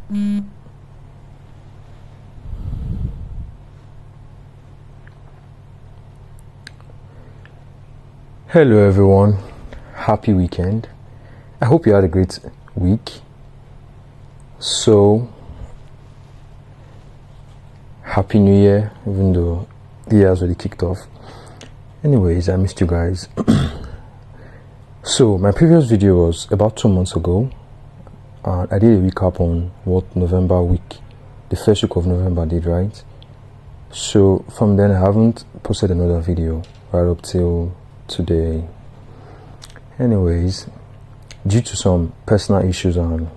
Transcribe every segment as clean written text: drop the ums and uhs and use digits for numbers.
Hello everyone, happy weekend. I hope you had a great week. So happy new year, even though the year has already kicked off. Anyways, I missed you guys. So my previous video was about 2 months ago, and I did a recap on what November week, the first week of November did, right? So from then I haven't posted another video right up till today. Anyways, due to some personal issues and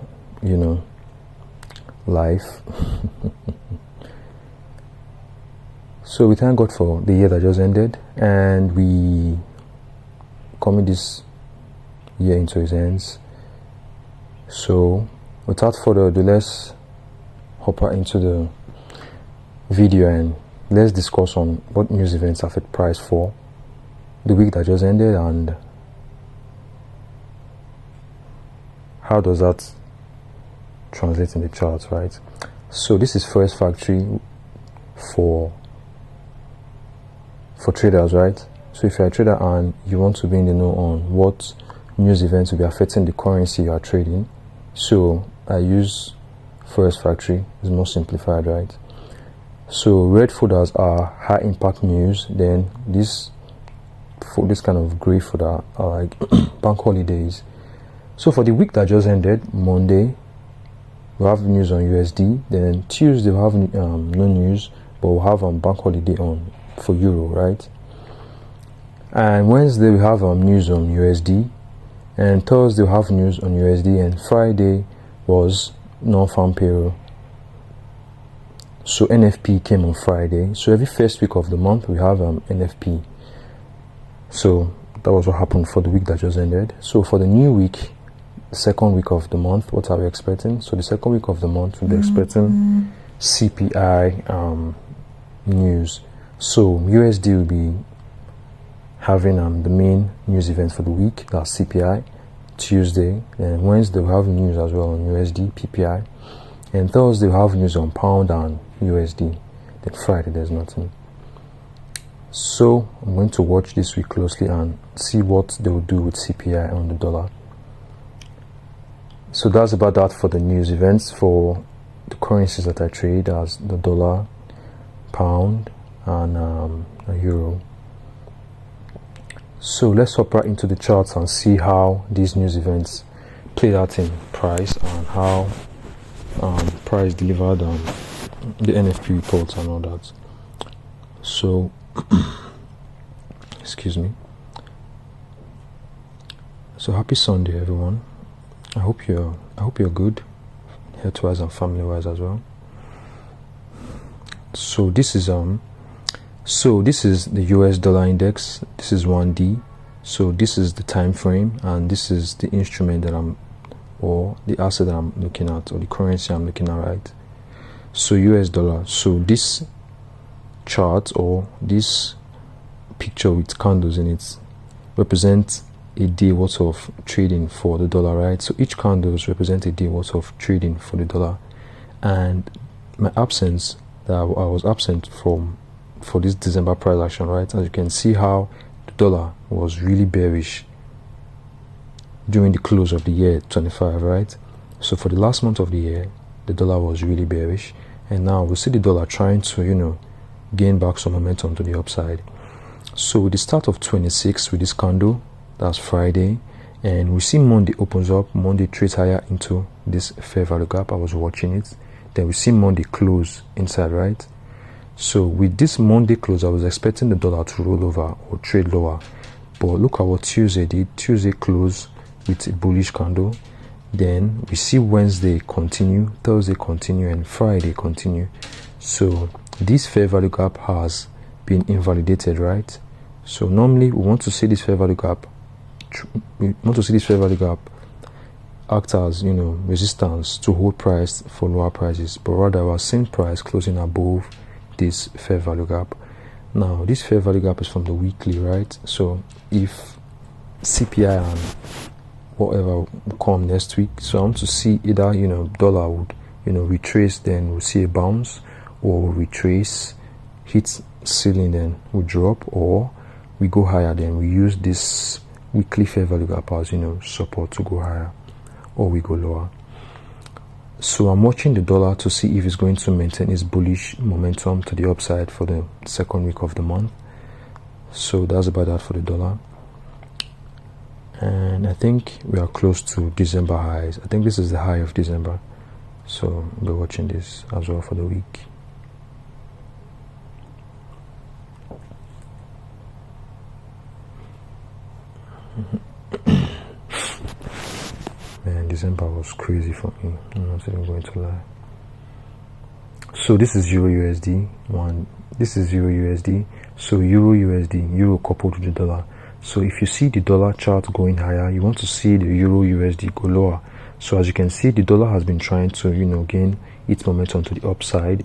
life, so we thank God for the year that just ended, and we commit this year into his hands. So without further ado, let's hop right into the video and let's discuss on what news events affect price for the week that just ended, and how does that translate in the charts, right? So this is Forex Factory for traders, right? So if you're a trader and you want to be in the know on what news events will be affecting the currency you are trading, so I use Forex Factory. It's more simplified, right? So red folders are high impact news, then this kind of gray folder are like bank holidays. So for the week that just ended, Monday we'll have news on USD, then Tuesday we'll have no news, but we'll have bank holiday on for Euro, right? And Wednesday we have news on USD, and Thursday we'll have news on USD, and Friday was non-farm payroll. So NFP came on Friday. So every first week of the month we have NFP. So that was what happened for the week that just ended. So for the new week, the second week of the month, what are we expecting? So the second week of the month we'll be expecting CPI news. So USD will be having the main news event for the week, that's CPI. Tuesday and Wednesday we'll have news as well on USD, PPI, and Thursday we'll have news on pound and USD. Then Friday there's nothing. So I'm going to watch this week closely and see what they will do with CPI on the dollar. So that's about that for the news events for the currencies that I trade, as the dollar, pound, and euro. So let's hop right into the charts and see how these news events played out in price and how price delivered the NFP reports and all that. So excuse me. So happy Sunday everyone. I hope you're good, health-wise and family-wise as well. So this is the US dollar index. This is 1D. So this is the time frame, and this is the instrument that or the asset that I'm looking at, or the currency I'm looking at, right? So US dollar. So this chart, or this picture with candles in it, represents a day worth of trading for the dollar, right? So each candles represent a day worth of trading for the dollar, and my absence, that I was absent for this December price action, right? As you can see how the dollar was really bearish during the close of the year 25, right? So for the last month of the year, the dollar was really bearish, and now we see the dollar trying to gain back some momentum to the upside. So with the start of 26 with this candle, that's Friday, and we see Monday opens up. Monday trades higher into this fair value gap. I was watching it. Then we see Monday close inside, right? So with this Monday close, I was expecting the dollar to roll over or trade lower, but look at what Tuesday did. Tuesday closed with a bullish candle. Then we see Wednesday continue, Thursday continue, and Friday continue. So this fair value gap has been invalidated, right? So normally we want to see this fair value gap act as resistance to hold price for lower prices, but rather we're seeing price closing above this fair value gap. Now this fair value gap is from the weekly, right? So if CPI and whatever will come next week, so I want to see either dollar would retrace, then we'll see a bounce, or retrace, hit ceiling, then we drop, or we go higher, then we use this weekly fair value gap as support to go higher, or we go lower. So I'm watching the dollar to see if it's going to maintain its bullish momentum to the upside for the second week of the month. So that's about that for the dollar. And I think we are close to December highs. I think this is the high of December. So we're watching this as well for the week. Man, December was crazy for me. I'm not even going to lie. So this is Euro USD. This is Euro USD. So Euro USD, Euro coupled with the dollar. So if you see the dollar chart going higher, you want to see the Euro USD go lower. So as you can see, the dollar has been trying to gain its momentum to the upside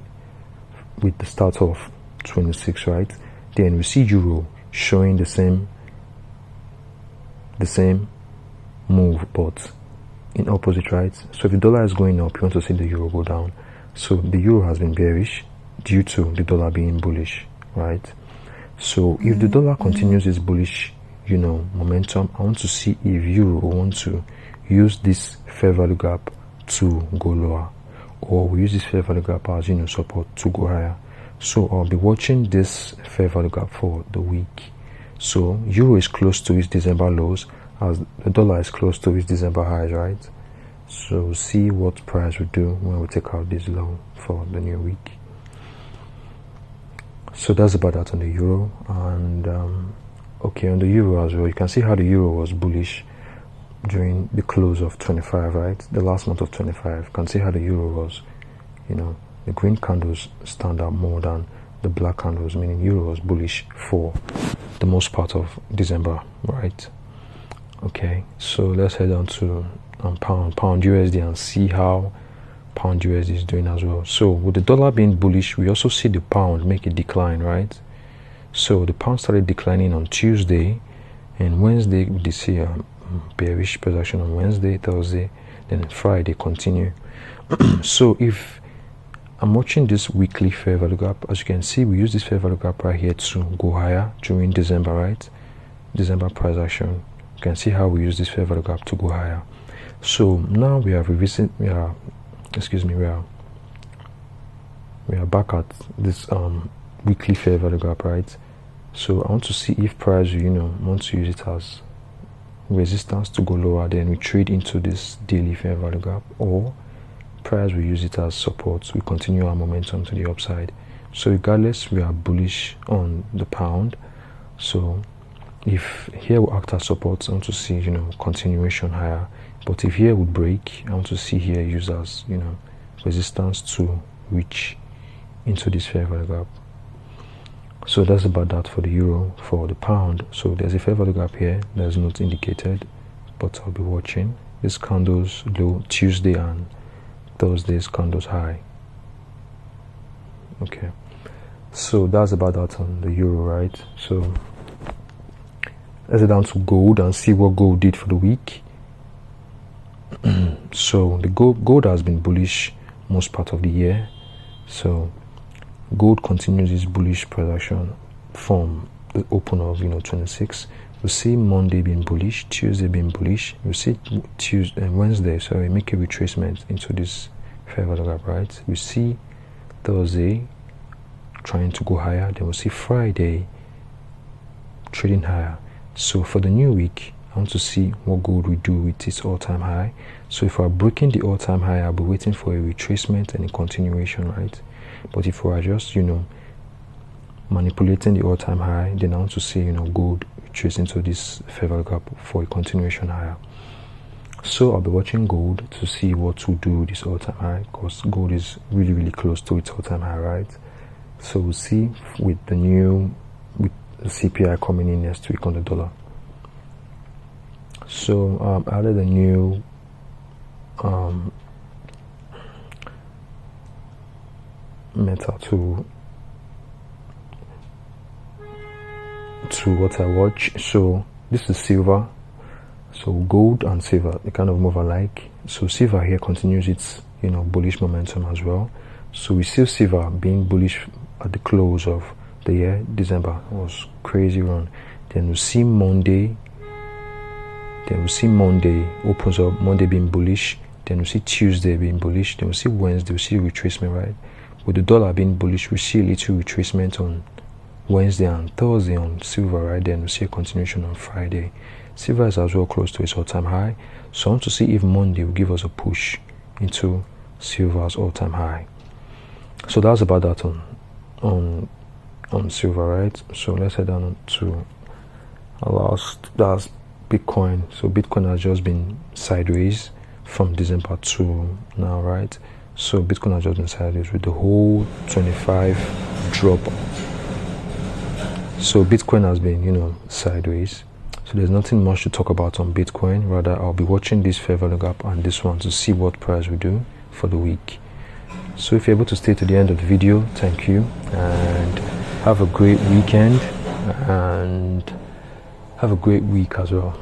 with the start of 26, right? Then we see Euro showing the same move, but in opposite, right? So if the dollar is going up, you want to see the Euro go down. So the Euro has been bearish due to the dollar being bullish, right? So if the dollar continues its bullish momentum, I want to see if Euro want to use this fair value gap to go lower, or we use this fair value gap as support to go higher. So I'll be watching this fair value gap for the week. So Euro is close to its December lows, as the dollar is close to its December highs, right? So we'll see what price will do when we take out this low for the new week. So that's about that on the Euro. And okay, on the Euro as well, you can see how the Euro was bullish during the close of 25, right? The last month of 25. You can see how the Euro was, the green candles stand out more than the black candles, meaning Euro was bullish for the most part of December, right? Okay, so let's head on to pound USD and see how pound USD is doing as well. So with the dollar being bullish, we also see the pound make a decline, right? So the pound started declining on Tuesday, and Wednesday we see a bearish position on Wednesday, Thursday, then Friday continue. So if I'm watching this weekly fair value gap, as you can see, we use this fair value gap right here to go higher during December, right? December price action. You can see how we use this fair value gap to go higher. So now we are back at this weekly fair value gap, right? So I want to see if price want to use it as resistance to go lower, then we trade into this daily fair value gap, or price we use it as support. We continue our momentum to the upside. So regardless, we are bullish on the pound. So if here we act as support, I want to see continuation higher. But if here would break, I want to see here use as resistance to reach into this fair value gap. So that's about that for the Euro. For the pound, so there's a fair value gap here that's not indicated, but I'll be watching this candles low Tuesday and Thursday's candles high. Okay, so that's about that on the Euro, right? So let's head down to gold and see what gold did for the week. So the gold has been bullish most part of the year. So gold continues its bullish production from the open of 26. We see Monday being bullish, Tuesday being bullish. We see Tuesday and Wednesday, sorry, make a retracement into this fair value gap, right? We see Thursday trying to go higher. Then we'll see Friday trading higher. So for the new week, I want to see what gold will do with its all-time high. So if we're breaking the all-time high, I'll be waiting for a retracement and a continuation, right? But if we are just manipulating the all-time high, then I want to see gold retrace into this fair value gap for a continuation higher. So I'll be watching gold to see what will do with this all-time high, because gold is really, really close to its all-time high, right? So we'll see with the CPI coming in next week on the dollar. So I added a new metal to what I watch. So this is silver. So gold and silver, they kind of move alike. So silver here continues its bullish momentum as well. So we see silver being bullish at the close of the year. December was crazy run. Then we see Monday. Opens up, Monday being bullish. Then we see Tuesday being bullish. Then we see Wednesday, we see retracement, right? With the dollar being bullish, we see a little retracement on Wednesday and Thursday on silver, right? Then we see a continuation on Friday. Silver is as well close to its all-time high. So I want to see if Monday will give us a push into silver's all-time high. So that's about that on silver, right? So let's head down to our last, that's Bitcoin. So Bitcoin has just been sideways from December to now, right? So Bitcoin has just been sideways with the whole 25 drop. So Bitcoin has been, sideways. So there's nothing much to talk about on Bitcoin. Rather, I'll be watching this fair value gap and this one to see what price we do for the week. So if you're able to stay to the end of the video, thank you, and have a great weekend and have a great week as well.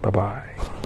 Bye bye.